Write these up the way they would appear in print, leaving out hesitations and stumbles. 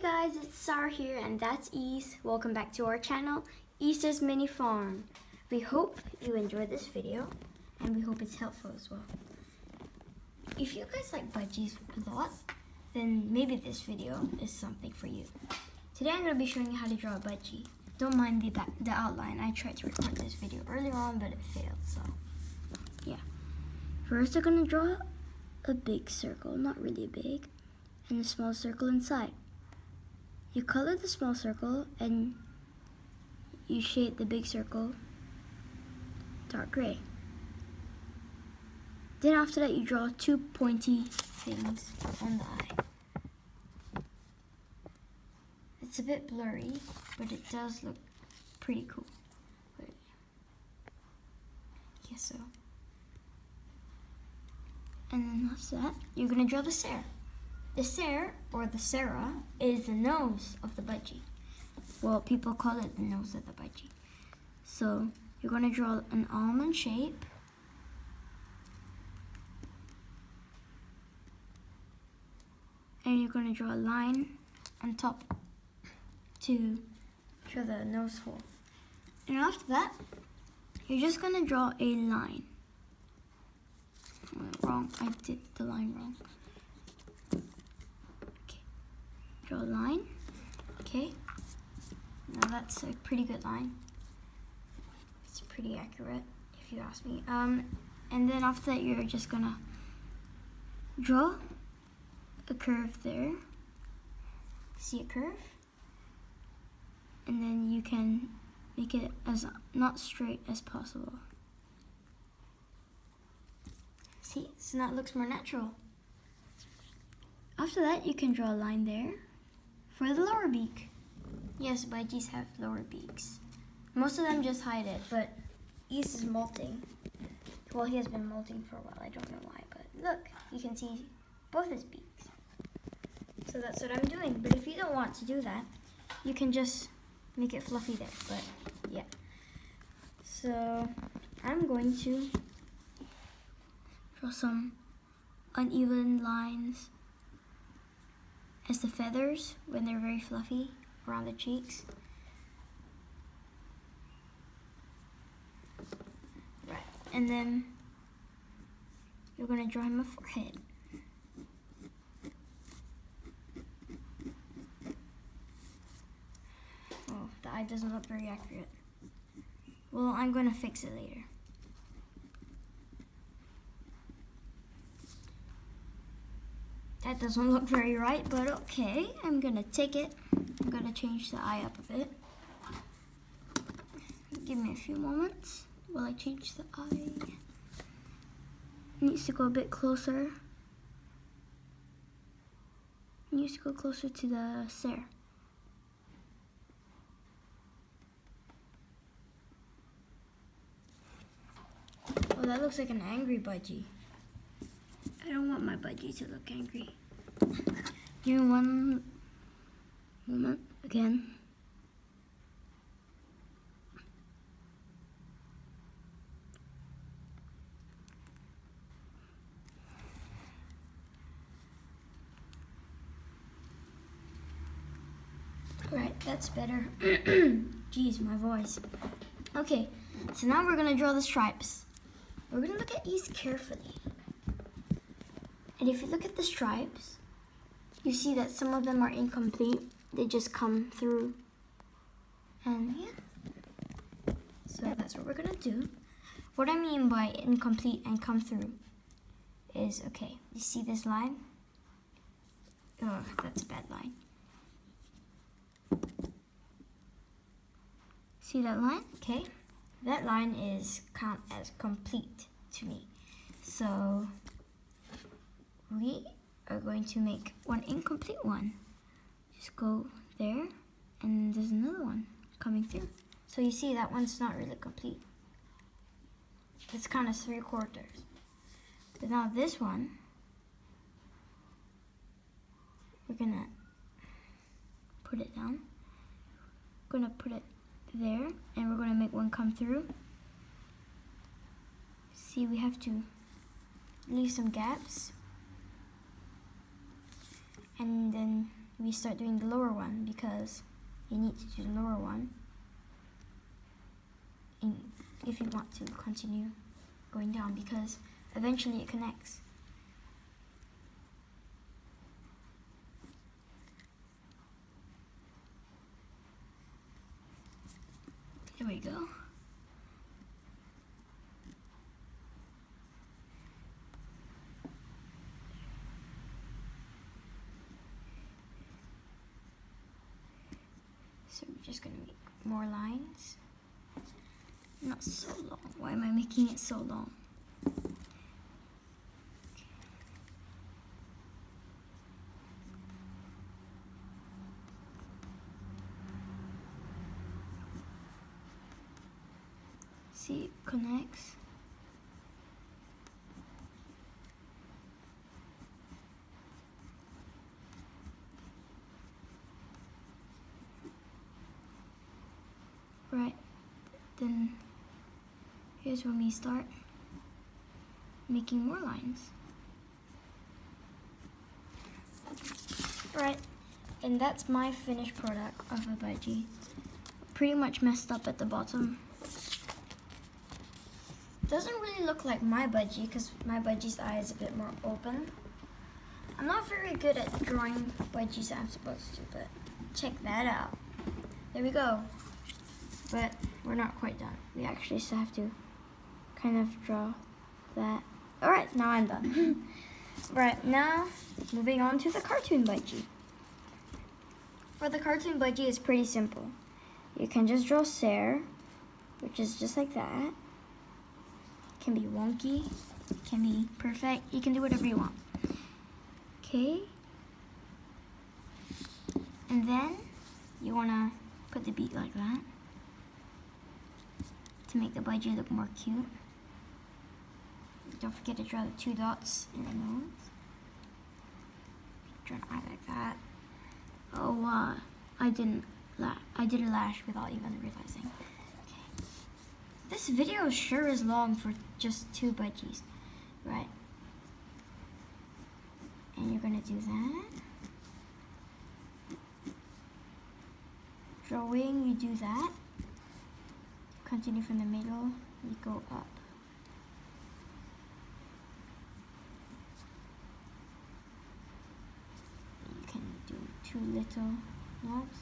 guys, it's Sarah here and that's Ease. Welcome back to our channel, Easter's Mini Farm. We hope you enjoyed this video and we hope it's helpful as well. If you guys like budgies a lot, then maybe this video is something for you. Today I'm going to be showing you how to draw a budgie. Don't mind the outline. I tried to record this video earlier on but it failed, so yeah. First I'm going to draw a big circle, not really big, and a small circle inside. You color the small circle and you shade the big circle dark gray. Then after that you draw two pointy things on the eye. It's a bit blurry, but it does look pretty cool. Wait. Yes, so. And then after that, you're gonna draw the Sarah. The Sarah, or the Sarah, is the nose of the budgie. Well, people call it the nose of the budgie. So, you're going to draw an almond shape. And you're going to draw a line on top to show the nose hole. And after that, you're just going to draw a line. Wrong, I did the line wrong. Draw a line, okay. Now that's a pretty good line. It's pretty accurate, if you ask me. And then after that, you're just gonna draw a curve there. See a curve? And then you can make it as not straight as possible. See, so now it looks more natural. After that, you can draw a line there. For the lower beak. Yes, budgies have lower beaks. Most of them just hide it, but East is molting. Well, he has been molting for a while. I don't know why, but look, you can see both his beaks. So that's what I'm doing. But if you don't want to do that, you can just make it fluffy there. But yeah. So I'm going to draw some uneven lines as the feathers when they're very fluffy around the cheeks. Right, and then you're going to draw him a forehead. Oh, the eye doesn't look very accurate. Well, I'm going to fix it later. That doesn't look very right, but okay. I'm gonna take it. I'm gonna change the eye up a bit. Give me a few moments while I change the eye. It needs to go a bit closer. It needs to go closer to the Sarah. Oh, that looks like an angry budgie. I don't want my budgie to look angry. Give me one moment again. Alright, that's better. Jeez, my voice. Okay, so now we're gonna draw the stripes. We're gonna look at these carefully. And if you look at the stripes, you see that some of them are incomplete. They just come through. And yeah. So that's what we're gonna do. What I mean by incomplete and come through is, okay, you see this line? Oh, that's a bad line. See that line? Okay. That line is count as complete to me. So we are going to make one incomplete one. Just go there, and there's another one coming through. So you see that one's not really complete. It's kind of 3/4. But now this one, we're gonna put it down. We're gonna put it there, and we're gonna make one come through. See, we have to leave some gaps. And then we start doing the lower one, because you need to do the lower one if you want to continue going down, because eventually it connects. There we go. So we're just gonna make more lines. Not so long. Why am I making it so long? See, it connects. Right, then here's when we start making more lines. Right, and that's my finished product of a budgie. Pretty much messed up at the bottom. Doesn't really look like my budgie, because my budgie's eye is a bit more open. I'm not very good at drawing budgies that I'm supposed to, but check that out. There we go. But we're not quite done. We actually still have to kind of draw that. Alright, now I'm done. Right, now moving on to the cartoon budgie. For the cartoon budgie, it's pretty simple. You can just draw Sarah, which is just like that. It can be wonky, it can be perfect. You can do whatever you want. Okay. And then you want to put the beak like that to make the budgie look more cute. Don't forget to draw the 2 dots in the nose. Draw an eye like that. Oh, I did a lash without even realizing. Okay. This video sure is long for just 2 budgies, right? And you're gonna do that. Drawing, you do that. Continue from the middle, you go up. You can do 2 little knobs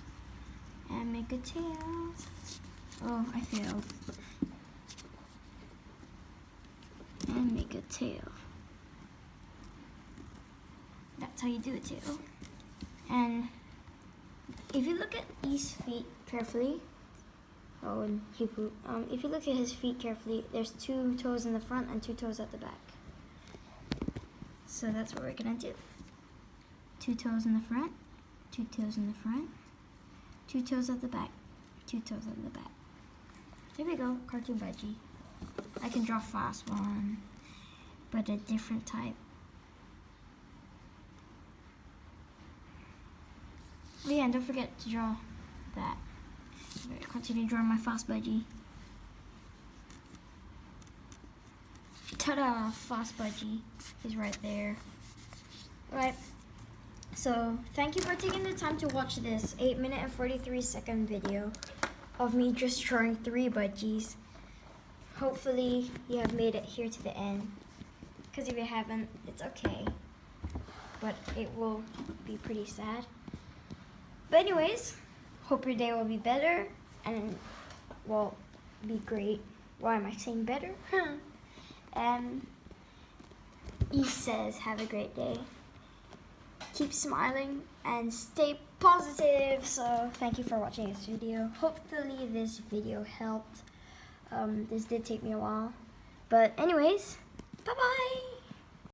and make a tail. Oh, I failed. And make a tail. That's how you do a tail. And if you look at East's feet carefully, oh, and he pooped. If you look at his feet carefully, there's 2 toes in the front and 2 toes at the back. So that's what we're gonna do. 2 toes in the front, 2 toes in the front, 2 toes at the back, 2 toes at the back. There we go, cartoon budgie. I can draw fast one, but a different type. Oh yeah, and don't forget to draw that. I'm going to continue drawing my fast budgie. Ta-da! Fast budgie is right there. Right. So, thank you for taking the time to watch this 8-minute and 43-second video of me just drawing 3 budgies. Hopefully, you have made it here to the end. Because if you haven't, it's okay. But it will be pretty sad. But anyways, hope your day will be better and will be great. Why am I saying better? And he says, have a great day. Keep smiling and stay positive. So thank you for watching this video. Hopefully this video helped. This did take me a while. But anyways, bye-bye.